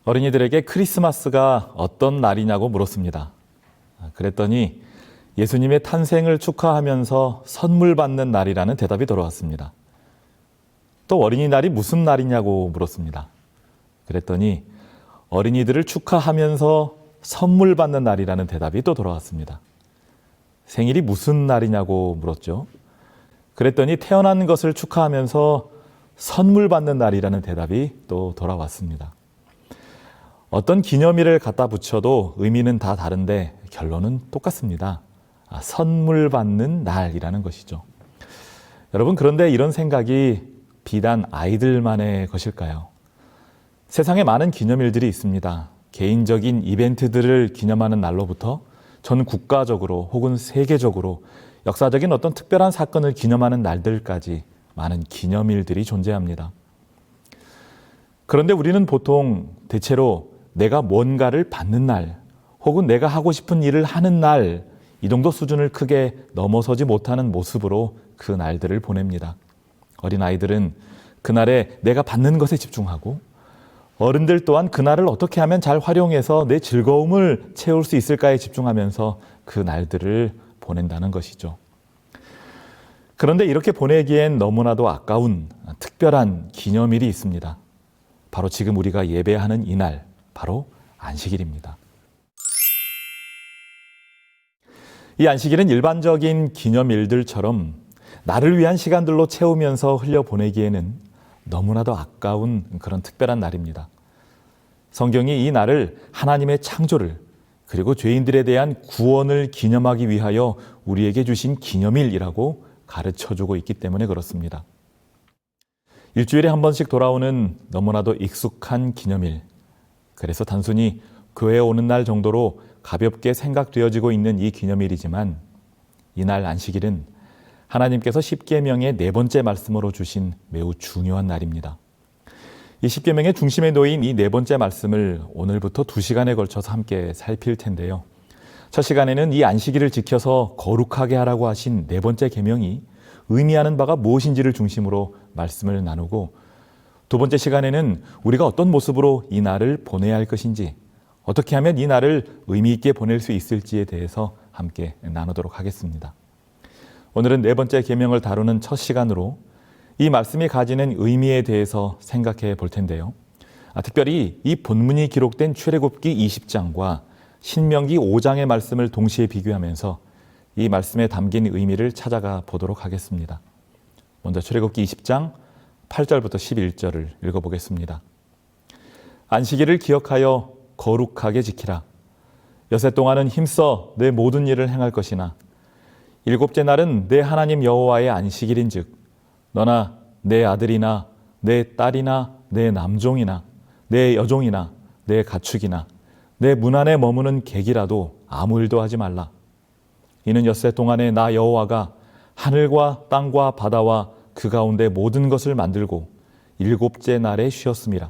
어린이들에게 크리스마스가 어떤 날이냐고 물었습니다. 그랬더니 예수님의 탄생을 축하하면서 선물 받는 날이라는 대답이 돌아왔습니다. 또 어린이날이 무슨 날이냐고 물었습니다. 그랬더니 어린이들을 축하하면서 선물 받는 날이라는 대답이 또 돌아왔습니다. 생일이 무슨 날이냐고 물었죠. 그랬더니 태어난 것을 축하하면서 선물 받는 날이라는 대답이 또 돌아왔습니다. 어떤 기념일을 갖다 붙여도 의미는 다 다른데 결론은 똑같습니다. 선물 받는 날이라는 것이죠. 여러분, 그런데 이런 생각이 비단 아이들만의 것일까요? 세상에 많은 기념일들이 있습니다. 개인적인 이벤트들을 기념하는 날로부터 전 국가적으로 혹은 세계적으로 역사적인 어떤 특별한 사건을 기념하는 날들까지 많은 기념일들이 존재합니다. 그런데 우리는 보통 대체로 내가 뭔가를 받는 날 혹은 내가 하고 싶은 일을 하는 날, 이 정도 수준을 크게 넘어서지 못하는 모습으로 그 날들을 보냅니다. 어린아이들은 그날에 내가 받는 것에 집중하고, 어른들 또한 그날을 어떻게 하면 잘 활용해서 내 즐거움을 채울 수 있을까에 집중하면서 그 날들을 보낸다는 것이죠. 그런데 이렇게 보내기엔 너무나도 아까운 특별한 기념일이 있습니다. 바로 지금 우리가 예배하는 이날, 바로 안식일입니다. 이 안식일은 일반적인 기념일들처럼 나를 위한 시간들로 채우면서 흘려보내기에는 너무나도 아까운 그런 특별한 날입니다. 성경이 이 날을 하나님의 창조를 그리고 죄인들에 대한 구원을 기념하기 위하여 우리에게 주신 기념일이라고 가르쳐주고 있기 때문에 그렇습니다. 일주일에 한 번씩 돌아오는 너무나도 익숙한 기념일, 그래서 단순히 교회에 오는 날 정도로 가볍게 생각되어지고 있는 이 기념일이지만, 이날 안식일은 하나님께서 십계명의 네 번째 말씀으로 주신 매우 중요한 날입니다. 이 십계명의 중심에 놓인 이 네 번째 말씀을 오늘부터 2시간에 걸쳐서 함께 살필 텐데요. 첫 시간에는 이 안식일을 지켜서 거룩하게 하라고 하신 네 번째 계명이 의미하는 바가 무엇인지를 중심으로 말씀을 나누고, 두 번째 시간에는 우리가 어떤 모습으로 이 날을 보내야 할 것인지, 어떻게 하면 이 날을 의미 있게 보낼 수 있을지에 대해서 함께 나누도록 하겠습니다. 오늘은 네 번째 계명을 다루는 첫 시간으로 이 말씀이 가지는 의미에 대해서 생각해 볼 텐데요. 특별히 이 본문이 기록된 출애굽기 20장과 신명기 5장의 말씀을 동시에 비교하면서 이 말씀에 담긴 의미를 찾아가 보도록 하겠습니다. 먼저 출애굽기 20장 8절부터 11절을 읽어보겠습니다. 안식일을 기억하여 거룩하게 지키라. 여섯 동안은 힘써 내 모든 일을 행할 것이나 일곱째 날은 내 하나님 여호와의 안식일인즉 너나 내 아들이나 내 딸이나 내 남종이나 내 여종이나 내 가축이나 내 문 안에 머무는 객이라도 아무 일도 하지 말라. 이는 엿새 동안에 나 여호와가 하늘과 땅과 바다와 그 가운데 모든 것을 만들고 일곱째 날에 쉬었음이라.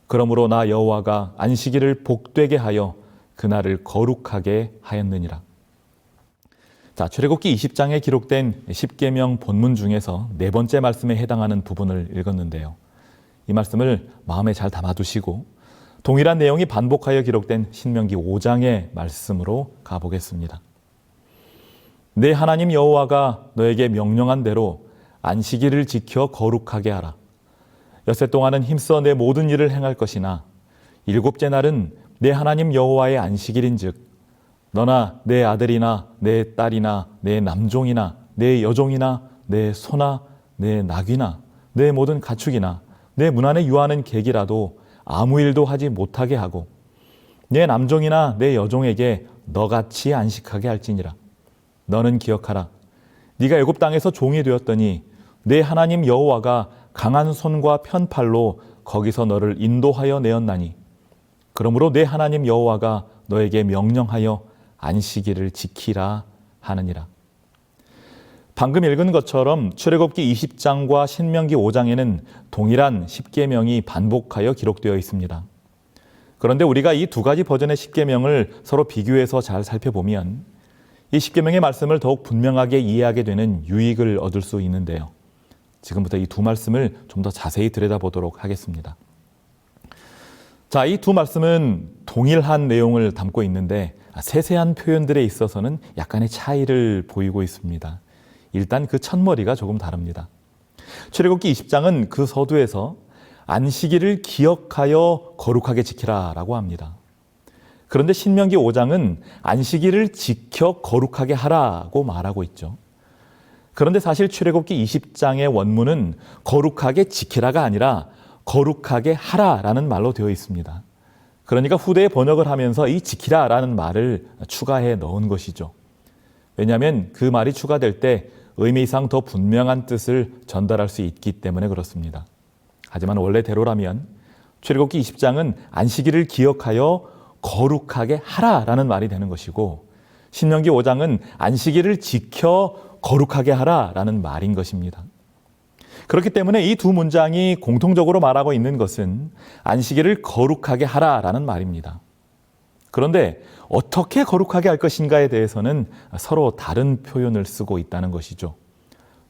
그러므로 나 여호와가 안식일을 복되게 하여 그날을 거룩하게 하였느니라. 자, 출애굽기 20장에 기록된 십계명 본문 중에서 네 번째 말씀에 해당하는 부분을 읽었는데요. 이 말씀을 마음에 잘 담아두시고 동일한 내용이 반복하여 기록된 신명기 5장의 말씀으로 가보겠습니다. 내 하나님 여호와가 너에게 명령한 대로 안식일을 지켜 거룩하게 하라. 엿새 동안은 힘써 내 모든 일을 행할 것이나 일곱째 날은 내 하나님 여호와의 안식일인즉 너나 내 아들이나 내 딸이나 내 남종이나 내 여종이나 내 소나 내 나귀나 내 모든 가축이나 내 문 안에 유하는 객이라도 아무 일도 하지 못하게 하고 내 남종이나 내 여종에게 너같이 안식하게 할지니라. 너는 기억하라. 네가 애굽 땅에서 종이 되었더니 내 하나님 여호와가 강한 손과 편팔로 거기서 너를 인도하여 내었나니 그러므로 내 하나님 여호와가 너에게 명령하여 안식일을 지키라 하느니라. 방금 읽은 것처럼 출애굽기 20장과 신명기 5장에는 동일한 십계명이 반복하여 기록되어 있습니다. 그런데 우리가 이 두 가지 버전의 십계명을 서로 비교해서 잘 살펴보면 이 십계명의 말씀을 더욱 분명하게 이해하게 되는 유익을 얻을 수 있는데요. 지금부터 이 두 말씀을 좀 더 자세히 들여다보도록 하겠습니다. 자, 이 두 말씀은 동일한 내용을 담고 있는데 세세한 표현들에 있어서는 약간의 차이를 보이고 있습니다. 일단 그 첫머리가 조금 다릅니다. 출애굽기 20장은 그 서두에서 안식일을 기억하여 거룩하게 지키라 라고 합니다. 그런데 신명기 5장은 안식일을 지켜 거룩하게 하라고 말하고 있죠. 그런데 사실 출애굽기 20장의 원문은 거룩하게 지키라가 아니라 거룩하게 하라라는 말로 되어 있습니다. 그러니까 후대에 번역을 하면서 이 지키라라는 말을 추가해 넣은 것이죠. 왜냐하면 그 말이 추가될 때 의미상 더 분명한 뜻을 전달할 수 있기 때문에 그렇습니다. 하지만 원래대로라면 출애굽기 20장은 안식일을 기억하여 거룩하게 하라라는 말이 되는 것이고 신명기 5장은 안식일을 지켜 거룩하게 하라라는 말인 것입니다. 그렇기 때문에 이 두 문장이 공통적으로 말하고 있는 것은 안식일을 거룩하게 하라라는 말입니다. 그런데 어떻게 거룩하게 할 것인가에 대해서는 서로 다른 표현을 쓰고 있다는 것이죠.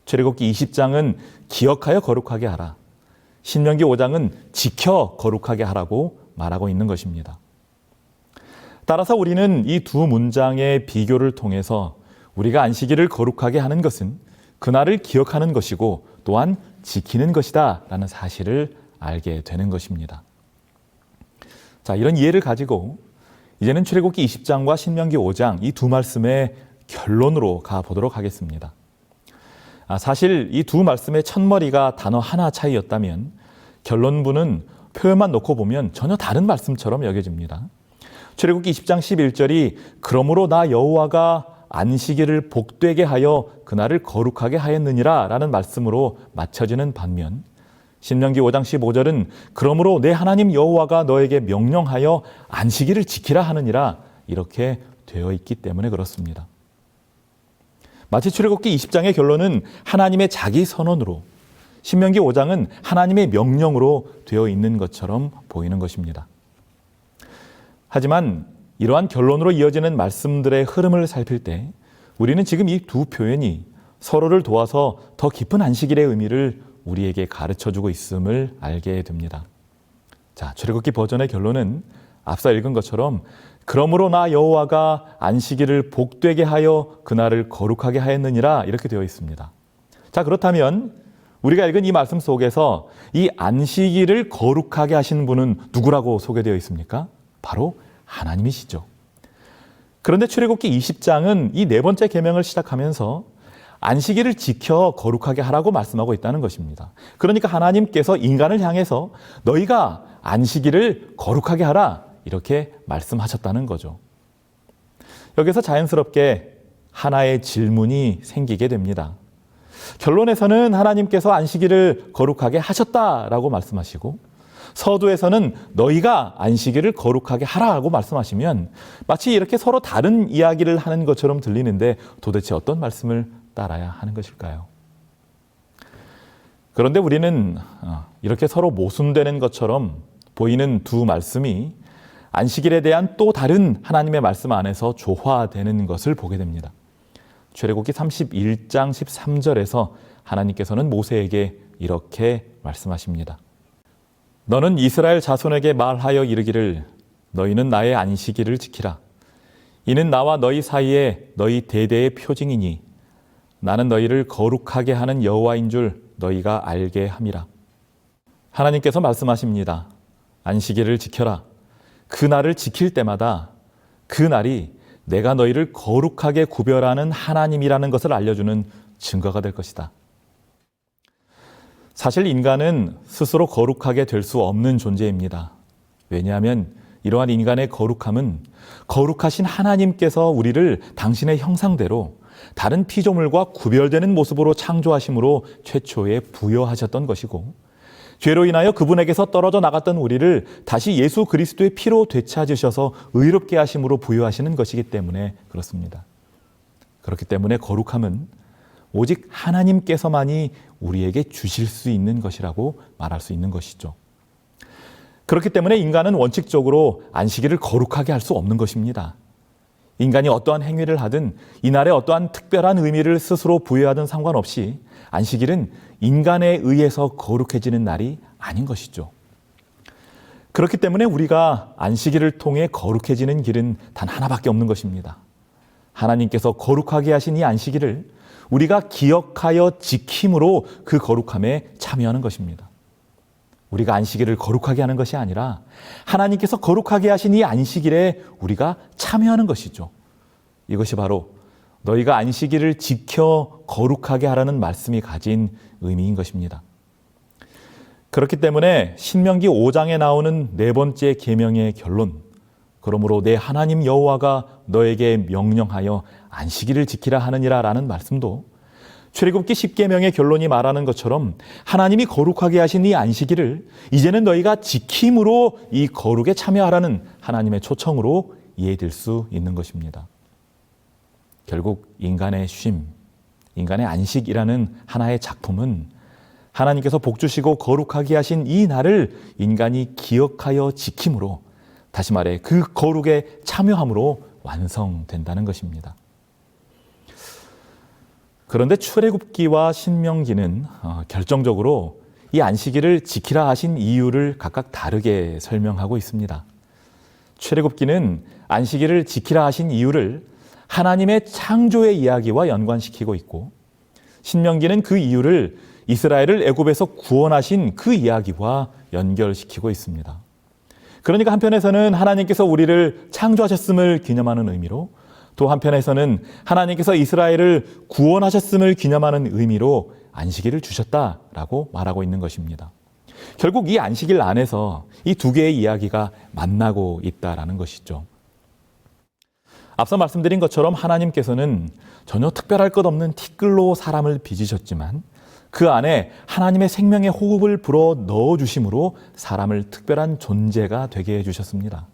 출애굽기 20장은 기억하여 거룩하게 하라. 신명기 5장은 지켜 거룩하게 하라고 말하고 있는 것입니다. 따라서 우리는 이 두 문장의 비교를 통해서 우리가 안식일을 거룩하게 하는 것은 그날을 기억하는 것이고 또한 지키는 것이다 라는 사실을 알게 되는 것입니다. 자, 이런 이해를 가지고 이제는 출애굽기 20장과 신명기 5장 이 두 말씀의 결론으로 가보도록 하겠습니다. 사실 이 두 말씀의 첫머리가 단어 하나 차이였다면 결론부는 표현만 놓고 보면 전혀 다른 말씀처럼 여겨집니다. 출애굽기 20장 11절이 그러므로 나 여호와가 안식일을 복되게 하여 그날을 거룩하게 하였느니라 라는 말씀으로 맞춰지는 반면 신명기 5장 15절은 그러므로 내 하나님 여호와가 너에게 명령하여 안식일을 지키라 하느니라 이렇게 되어 있기 때문에 그렇습니다. 마치 출애굽기 20장의 결론은 하나님의 자기 선언으로 신명기 5장은 하나님의 명령으로 되어 있는 것처럼 보이는 것입니다. 하지만 이러한 결론으로 이어지는 말씀들의 흐름을 살필 때 우리는 지금 이 두 표현이 서로를 도와서 더 깊은 안식일의 의미를 우리에게 가르쳐주고 있음을 알게 됩니다. 자, 출애굽기 버전의 결론은 앞서 읽은 것처럼 그러므로 나 여호와가 안식일을 복되게 하여 그날을 거룩하게 하였느니라 이렇게 되어 있습니다. 자, 그렇다면 우리가 읽은 이 말씀 속에서 이 안식일을 거룩하게 하신 분은 누구라고 소개되어 있습니까? 바로 하나님이시죠. 그런데 출애굽기 20장은 이 네 번째 계명을 시작하면서 안식일을 지켜 거룩하게 하라고 말씀하고 있다는 것입니다. 그러니까 하나님께서 인간을 향해서 너희가 안식일을 거룩하게 하라 이렇게 말씀하셨다는 거죠. 여기서 자연스럽게 하나의 질문이 생기게 됩니다. 결론에서는 하나님께서 안식일을 거룩하게 하셨다라고 말씀하시고 서두에서는 너희가 안식일을 거룩하게 하라고 말씀하시면 마치 이렇게 서로 다른 이야기를 하는 것처럼 들리는데 도대체 어떤 말씀을 따라야 하는 것일까요? 그런데 우리는 이렇게 서로 모순되는 것처럼 보이는 두 말씀이 안식일에 대한 또 다른 하나님의 말씀 안에서 조화되는 것을 보게 됩니다. 출애굽기 31장 13절에서 하나님께서는 모세에게 이렇게 말씀하십니다. 너는 이스라엘 자손에게 말하여 이르기를 너희는 나의 안식일을 지키라. 이는 나와 너희 사이에 너희 대대의 표징이니 나는 너희를 거룩하게 하는 여호와인 줄 너희가 알게 함이라. 하나님께서 말씀하십니다. 안식일을 지켜라. 그 날을 지킬 때마다 그 날이 내가 너희를 거룩하게 구별하는 하나님이라는 것을 알려주는 증거가 될 것이다. 사실 인간은 스스로 거룩하게 될 수 없는 존재입니다. 왜냐하면 이러한 인간의 거룩함은 거룩하신 하나님께서 우리를 당신의 형상대로 다른 피조물과 구별되는 모습으로 창조하심으로 최초에 부여하셨던 것이고 죄로 인하여 그분에게서 떨어져 나갔던 우리를 다시 예수 그리스도의 피로 되찾으셔서 의롭게 하심으로 부여하시는 것이기 때문에 그렇습니다. 그렇기 때문에 거룩함은 오직 하나님께서만이 우리에게 주실 수 있는 것이라고 말할 수 있는 것이죠. 그렇기 때문에 인간은 원칙적으로 안식일을 거룩하게 할 수 없는 것입니다. 인간이 어떠한 행위를 하든 이날에 어떠한 특별한 의미를 스스로 부여하든 상관없이 안식일은 인간에 의해서 거룩해지는 날이 아닌 것이죠. 그렇기 때문에 우리가 안식일을 통해 거룩해지는 길은 단 하나밖에 없는 것입니다. 하나님께서 거룩하게 하신 이 안식일을 우리가 기억하여 지킴으로 그 거룩함에 참여하는 것입니다. 우리가 안식일을 거룩하게 하는 것이 아니라 하나님께서 거룩하게 하신 이 안식일에 우리가 참여하는 것이죠. 이것이 바로 너희가 안식일을 지켜 거룩하게 하라는 말씀이 가진 의미인 것입니다. 그렇기 때문에 신명기 5장에 나오는 네 번째 계명의 결론, 그러므로 내 하나님 여호와가 너에게 명령하여 안식일을 지키라 하느니라 라는 말씀도 출애굽기 10계명의 결론이 말하는 것처럼 하나님이 거룩하게 하신 이 안식일을 이제는 너희가 지킴으로 이 거룩에 참여하라는 하나님의 초청으로 이해될 수 있는 것입니다. 결국 인간의 쉼, 인간의 안식이라는 하나의 작품은 하나님께서 복 주시고 거룩하게 하신 이 날을 인간이 기억하여 지킴으로, 다시 말해 그 거룩에 참여함으로 완성된다는 것입니다. 그런데 출애굽기와 신명기는 결정적으로 이 안식일을 지키라 하신 이유를 각각 다르게 설명하고 있습니다. 출애굽기는 안식일을 지키라 하신 이유를 하나님의 창조의 이야기와 연관시키고 있고, 신명기는 그 이유를 이스라엘을 애굽에서 구원하신 그 이야기와 연결시키고 있습니다. 그러니까 한편에서는 하나님께서 우리를 창조하셨음을 기념하는 의미로, 또 한편에서는 하나님께서 이스라엘을 구원하셨음을 기념하는 의미로 안식일을 주셨다라고 말하고 있는 것입니다. 결국 이 안식일 안에서 이 두 개의 이야기가 만나고 있다라는 것이죠. 앞서 말씀드린 것처럼 하나님께서는 전혀 특별할 것 없는 티끌로 사람을 빚으셨지만 그 안에 하나님의 생명의 호흡을 불어 넣어주심으로 사람을 특별한 존재가 되게 해주셨습니다.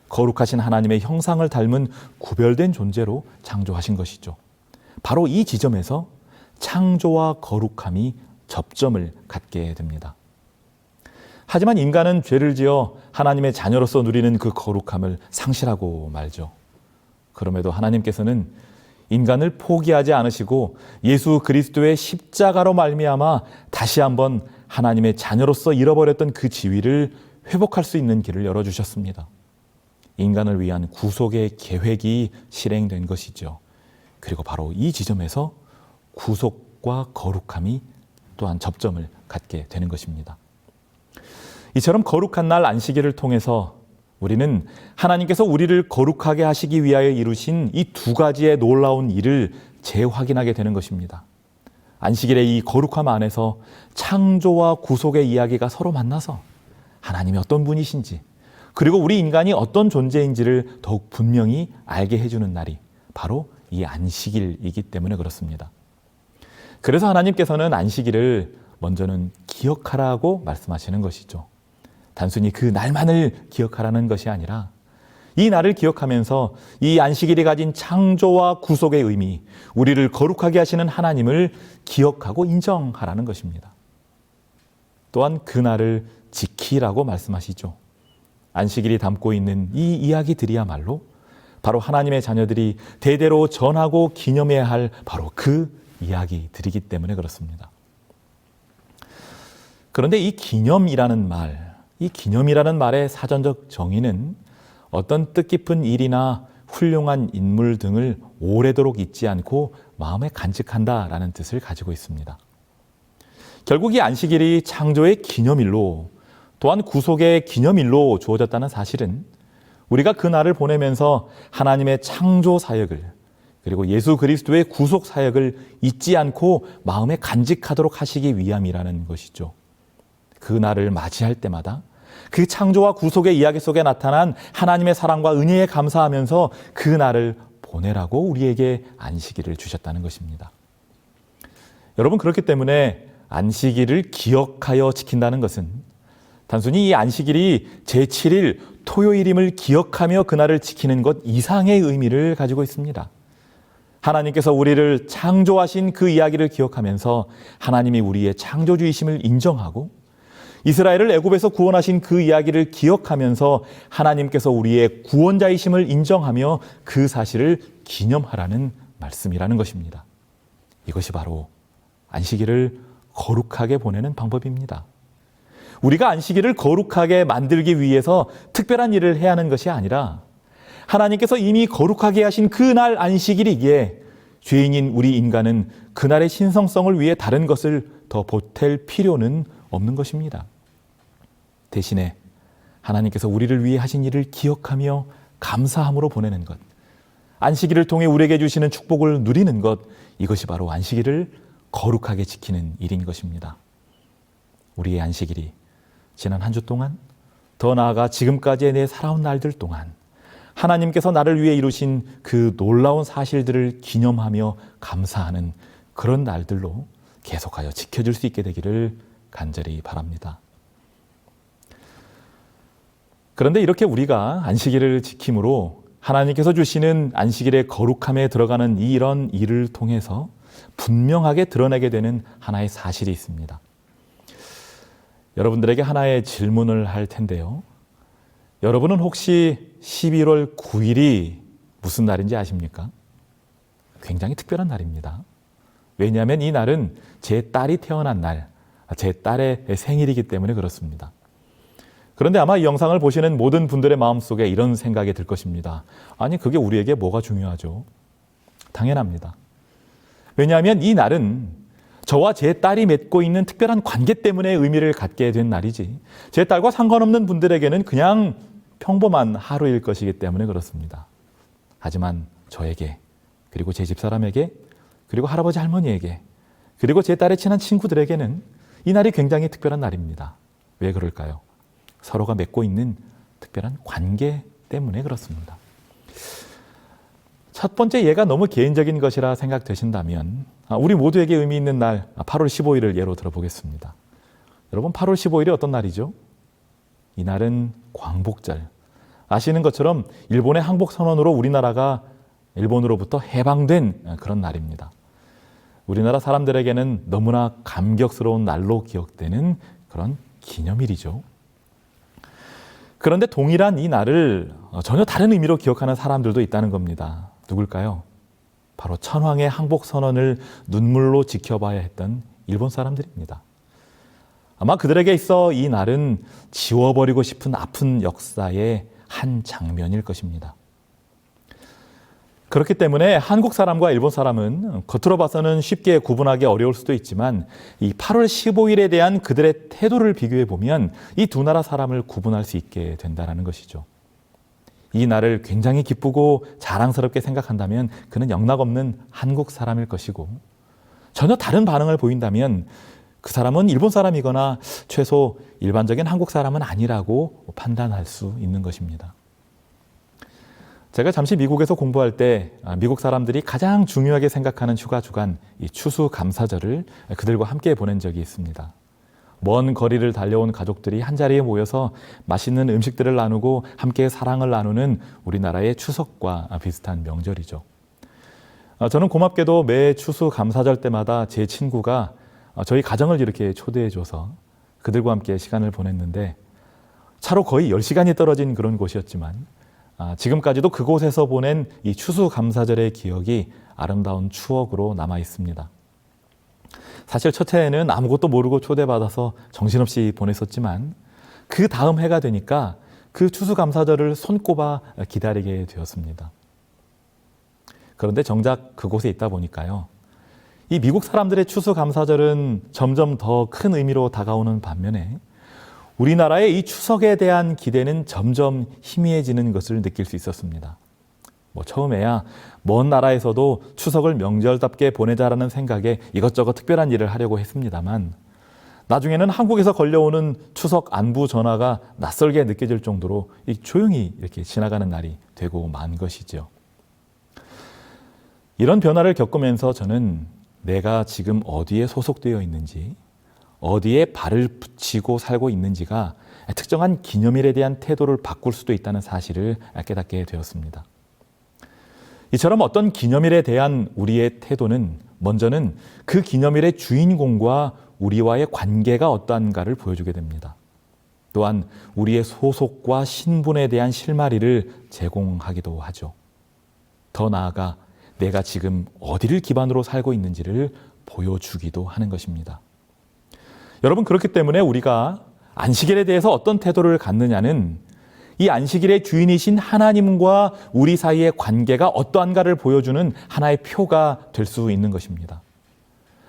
거룩하신 하나님의 형상을 닮은 구별된 존재로 창조하신 것이죠. 바로 이 지점에서 창조와 거룩함이 접점을 갖게 됩니다. 하지만 인간은 죄를 지어 하나님의 자녀로서 누리는 그 거룩함을 상실하고 말죠. 그럼에도 하나님께서는 인간을 포기하지 않으시고 예수 그리스도의 십자가로 말미암아 다시 한번 하나님의 자녀로서 잃어버렸던 그 지위를 회복할 수 있는 길을 열어주셨습니다. 인간을 위한 구속의 계획이 실행된 것이죠. 그리고 바로 이 지점에서 구속과 거룩함이 또한 접점을 갖게 되는 것입니다. 이처럼 거룩한 날 안식일을 통해서 우리는 하나님께서 우리를 거룩하게 하시기 위하여 이루신 이 두 가지의 놀라운 일을 재확인하게 되는 것입니다. 안식일의 이 거룩함 안에서 창조와 구속의 이야기가 서로 만나서 하나님이 어떤 분이신지, 그리고 우리 인간이 어떤 존재인지를 더욱 분명히 알게 해주는 날이 바로 이 안식일이기 때문에 그렇습니다. 그래서 하나님께서는 안식일을 먼저는 기억하라고 말씀하시는 것이죠. 단순히 그 날만을 기억하라는 것이 아니라 이 날을 기억하면서 이 안식일이 가진 창조와 구속의 의미, 우리를 거룩하게 하시는 하나님을 기억하고 인정하라는 것입니다. 또한 그 날을 지키라고 말씀하시죠. 안식일이 담고 있는 이 이야기들이야말로 바로 하나님의 자녀들이 대대로 전하고 기념해야 할 바로 그 이야기들이기 때문에 그렇습니다. 그런데 이 기념이라는 말의 사전적 정의는 어떤 뜻깊은 일이나 훌륭한 인물 등을 오래도록 잊지 않고 마음에 간직한다라는 뜻을 가지고 있습니다. 결국 이 안식일이 창조의 기념일로, 또한 구속의 기념일로 주어졌다는 사실은 우리가 그 날을 보내면서 하나님의 창조 사역을, 그리고 예수 그리스도의 구속 사역을 잊지 않고 마음에 간직하도록 하시기 위함이라는 것이죠. 그 날을 맞이할 때마다 그 창조와 구속의 이야기 속에 나타난 하나님의 사랑과 은혜에 감사하면서 그 날을 보내라고 우리에게 안식일을 주셨다는 것입니다. 여러분, 그렇기 때문에 안식일을 기억하여 지킨다는 것은 단순히 이 안식일이 제7일 토요일임을 기억하며 그날을 지키는 것 이상의 의미를 가지고 있습니다. 하나님께서 우리를 창조하신 그 이야기를 기억하면서 하나님이 우리의 창조주이심을 인정하고 이스라엘을 애굽에서 구원하신 그 이야기를 기억하면서 하나님께서 우리의 구원자이심을 인정하며 그 사실을 기념하라는 말씀이라는 것입니다. 이것이 바로 안식일을 거룩하게 보내는 방법입니다. 우리가 안식일을 거룩하게 만들기 위해서 특별한 일을 해야 하는 것이 아니라 하나님께서 이미 거룩하게 하신 그날 안식일이기에 죄인인 우리 인간은 그날의 신성성을 위해 다른 것을 더 보탤 필요는 없는 것입니다. 대신에 하나님께서 우리를 위해 하신 일을 기억하며 감사함으로 보내는 것, 안식일을 통해 우리에게 주시는 축복을 누리는 것, 이것이 바로 안식일을 거룩하게 지키는 일인 것입니다. 우리의 안식일이 지난 한 주 동안, 더 나아가 지금까지의 내 살아온 날들 동안 하나님께서 나를 위해 이루신 그 놀라운 사실들을 기념하며 감사하는 그런 날들로 계속하여 지켜질 수 있게 되기를 간절히 바랍니다. 그런데 이렇게 우리가 안식일을 지킴으로 하나님께서 주시는 안식일의 거룩함에 들어가는 이런 일을 통해서 분명하게 드러내게 되는 하나의 사실이 있습니다. 여러분들에게 하나의 질문을 할 텐데요. 여러분은 혹시 11월 9일이 무슨 날인지 아십니까? 굉장히 특별한 날입니다. 왜냐하면 이 날은 제 딸이 태어난 날, 제 딸의 생일이기 때문에 그렇습니다. 그런데 아마 이 영상을 보시는 모든 분들의 마음속에 이런 생각이 들 것입니다. 아니, 그게 우리에게 뭐가 중요하죠? 당연합니다. 왜냐하면 이 날은 저와 제 딸이 맺고 있는 특별한 관계 때문에 의미를 갖게 된 날이지, 제 딸과 상관없는 분들에게는 그냥 평범한 하루일 것이기 때문에 그렇습니다. 하지만 저에게, 그리고 제 집사람에게, 그리고 할아버지 할머니에게, 그리고 제 딸의 친한 친구들에게는 이 날이 굉장히 특별한 날입니다. 왜 그럴까요? 서로가 맺고 있는 특별한 관계 때문에 그렇습니다. 첫 번째 예가 너무 개인적인 것이라 생각되신다면 우리 모두에게 의미 있는 날 8월 15일을 예로 들어보겠습니다. 여러분, 8월 15일이 어떤 날이죠? 이 날은 광복절. 아시는 것처럼 일본의 항복선언으로 우리나라가 일본으로부터 해방된 그런 날입니다. 우리나라 사람들에게는 너무나 감격스러운 날로 기억되는 그런 기념일이죠. 그런데 동일한 이 날을 전혀 다른 의미로 기억하는 사람들도 있다는 겁니다. 누굴까요? 바로 천황의 항복선언을 눈물로 지켜봐야 했던 일본 사람들입니다. 아마 그들에게 있어 이 날은 지워버리고 싶은 아픈 역사의 한 장면일 것입니다. 그렇기 때문에 한국 사람과 일본 사람은 겉으로 봐서는 쉽게 구분하기 어려울 수도 있지만 이 8월 15일에 대한 그들의 태도를 비교해 보면 이 두 나라 사람을 구분할 수 있게 된다는 것이죠. 이 날을 굉장히 기쁘고 자랑스럽게 생각한다면 그는 영락없는 한국 사람일 것이고, 전혀 다른 반응을 보인다면 그 사람은 일본 사람이거나 최소 일반적인 한국 사람은 아니라고 판단할 수 있는 것입니다. 제가 잠시 미국에서 공부할 때 미국 사람들이 가장 중요하게 생각하는 휴가 주간, 이 추수감사절을 그들과 함께 보낸 적이 있습니다. 먼 거리를 달려온 가족들이 한자리에 모여서 맛있는 음식들을 나누고 함께 사랑을 나누는 우리나라의 추석과 비슷한 명절이죠. 저는 고맙게도 매 추수감사절 때마다 제 친구가 저희 가정을 이렇게 초대해줘서 그들과 함께 시간을 보냈는데, 차로 거의 10시간이 떨어진 그런 곳이었지만 지금까지도 그곳에서 보낸 이 추수감사절의 기억이 아름다운 추억으로 남아 있습니다. 사실 첫 해에는 아무것도 모르고 초대받아서 정신없이 보냈었지만 그 다음 해가 되니까 그 추수감사절을 손꼽아 기다리게 되었습니다. 그런데 정작 그곳에 있다 보니까요, 이 미국 사람들의 추수감사절은 점점 더 큰 의미로 다가오는 반면에 우리나라의 이 추석에 대한 기대는 점점 희미해지는 것을 느낄 수 있었습니다. 처음에야 먼 나라에서도 추석을 명절답게 보내자라는 생각에 이것저것 특별한 일을 하려고 했습니다만, 나중에는 한국에서 걸려오는 추석 안부 전화가 낯설게 느껴질 정도로 조용히 이렇게 지나가는 날이 되고 만 것이죠. 이런 변화를 겪으면서 저는 내가 지금 어디에 소속되어 있는지, 어디에 발을 붙이고 살고 있는지가 특정한 기념일에 대한 태도를 바꿀 수도 있다는 사실을 깨닫게 되었습니다. 이처럼 어떤 기념일에 대한 우리의 태도는 먼저는 그 기념일의 주인공과 우리와의 관계가 어떠한가를 보여주게 됩니다. 또한 우리의 소속과 신분에 대한 실마리를 제공하기도 하죠. 더 나아가 내가 지금 어디를 기반으로 살고 있는지를 보여주기도 하는 것입니다. 여러분, 그렇기 때문에 우리가 안식일에 대해서 어떤 태도를 갖느냐는 이 안식일의 주인이신 하나님과 우리 사이의 관계가 어떠한가를 보여주는 하나의 표가 될 수 있는 것입니다.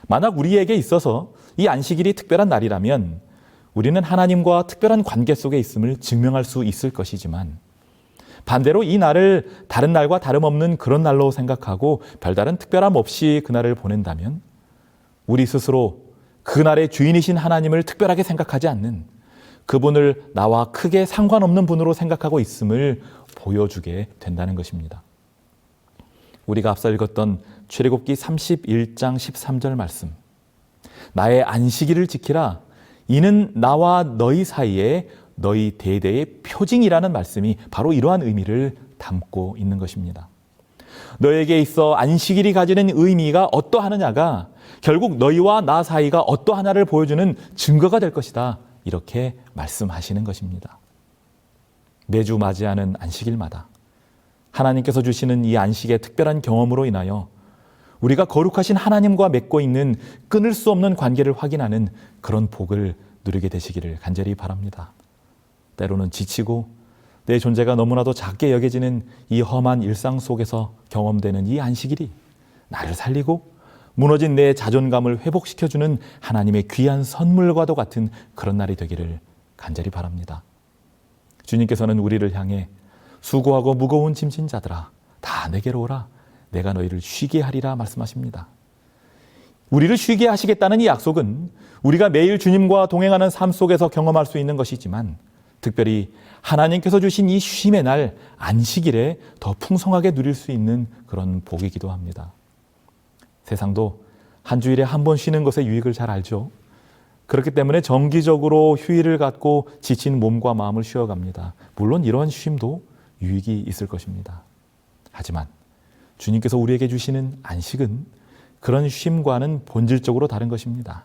만약 우리에게 있어서 이 안식일이 특별한 날이라면 우리는 하나님과 특별한 관계 속에 있음을 증명할 수 있을 것이지만, 반대로 이 날을 다른 날과 다름없는 그런 날로 생각하고 별다른 특별함 없이 그날을 보낸다면 우리 스스로 그날의 주인이신 하나님을 특별하게 생각하지 않는, 그분을 나와 크게 상관없는 분으로 생각하고 있음을 보여주게 된다는 것입니다. 우리가 앞서 읽었던 출애굽기 31장 13절 말씀, 나의 안식일을 지키라, 이는 나와 너희 사이에 너희 대대의 표징이라는 말씀이 바로 이러한 의미를 담고 있는 것입니다. 너에게 있어 안식일이 가지는 의미가 어떠하느냐가 결국 너희와 나 사이가 어떠하냐를 보여주는 증거가 될 것이다, 이렇게 말씀하시는 것입니다. 매주 맞이하는 안식일마다 하나님께서 주시는 이 안식의 특별한 경험으로 인하여 우리가 거룩하신 하나님과 맺고 있는 끊을 수 없는 관계를 확인하는 그런 복을 누리게 되시기를 간절히 바랍니다. 때로는 지치고 내 존재가 너무나도 작게 여겨지는 이 험한 일상 속에서 경험되는 이 안식일이 나를 살리고 무너진 내 자존감을 회복시켜주는 하나님의 귀한 선물과도 같은 그런 날이 되기를 간절히 바랍니다. 주님께서는 우리를 향해 수고하고 무거운 짐진 자들아 다 내게로 오라, 내가 너희를 쉬게 하리라 말씀하십니다. 우리를 쉬게 하시겠다는 이 약속은 우리가 매일 주님과 동행하는 삶 속에서 경험할 수 있는 것이지만, 특별히 하나님께서 주신 이 쉼의 날 안식일에 더 풍성하게 누릴 수 있는 그런 복이기도 합니다. 세상도 한 주일에 한 번 쉬는 것의 유익을 잘 알죠. 그렇기 때문에 정기적으로 휴일을 갖고 지친 몸과 마음을 쉬어갑니다. 물론 이러한 쉼도 유익이 있을 것입니다. 하지만 주님께서 우리에게 주시는 안식은 그런 쉼과는 본질적으로 다른 것입니다.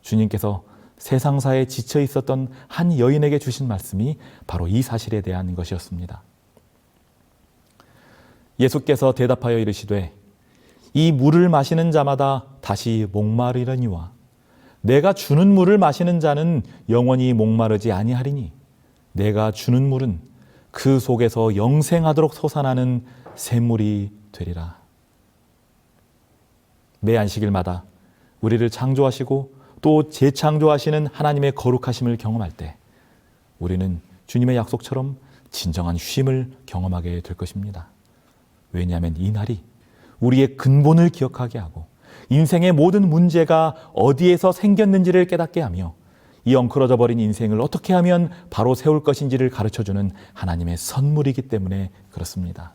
주님께서 세상사에 지쳐 있었던 한 여인에게 주신 말씀이 바로 이 사실에 대한 것이었습니다. 예수께서 대답하여 이르시되 이 물을 마시는 자마다 다시 목마르려니와 내가 주는 물을 마시는 자는 영원히 목마르지 아니하리니 내가 주는 물은 그 속에서 영생하도록 솟아나는 샘물이 되리라. 매 안식일마다 우리를 창조하시고 또 재창조하시는 하나님의 거룩하심을 경험할 때 우리는 주님의 약속처럼 진정한 쉼을 경험하게 될 것입니다. 왜냐하면 이 날이 우리의 근본을 기억하게 하고 인생의 모든 문제가 어디에서 생겼는지를 깨닫게 하며 이 엉클어져 버린 인생을 어떻게 하면 바로 세울 것인지를 가르쳐주는 하나님의 선물이기 때문에 그렇습니다.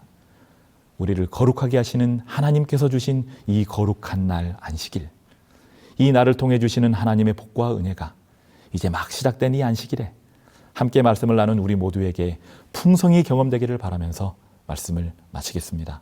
우리를 거룩하게 하시는 하나님께서 주신 이 거룩한 날 안식일, 이 날을 통해 주시는 하나님의 복과 은혜가 이제 막 시작된 이 안식일에 함께 말씀을 나눈 우리 모두에게 풍성히 경험되기를 바라면서 말씀을 마치겠습니다.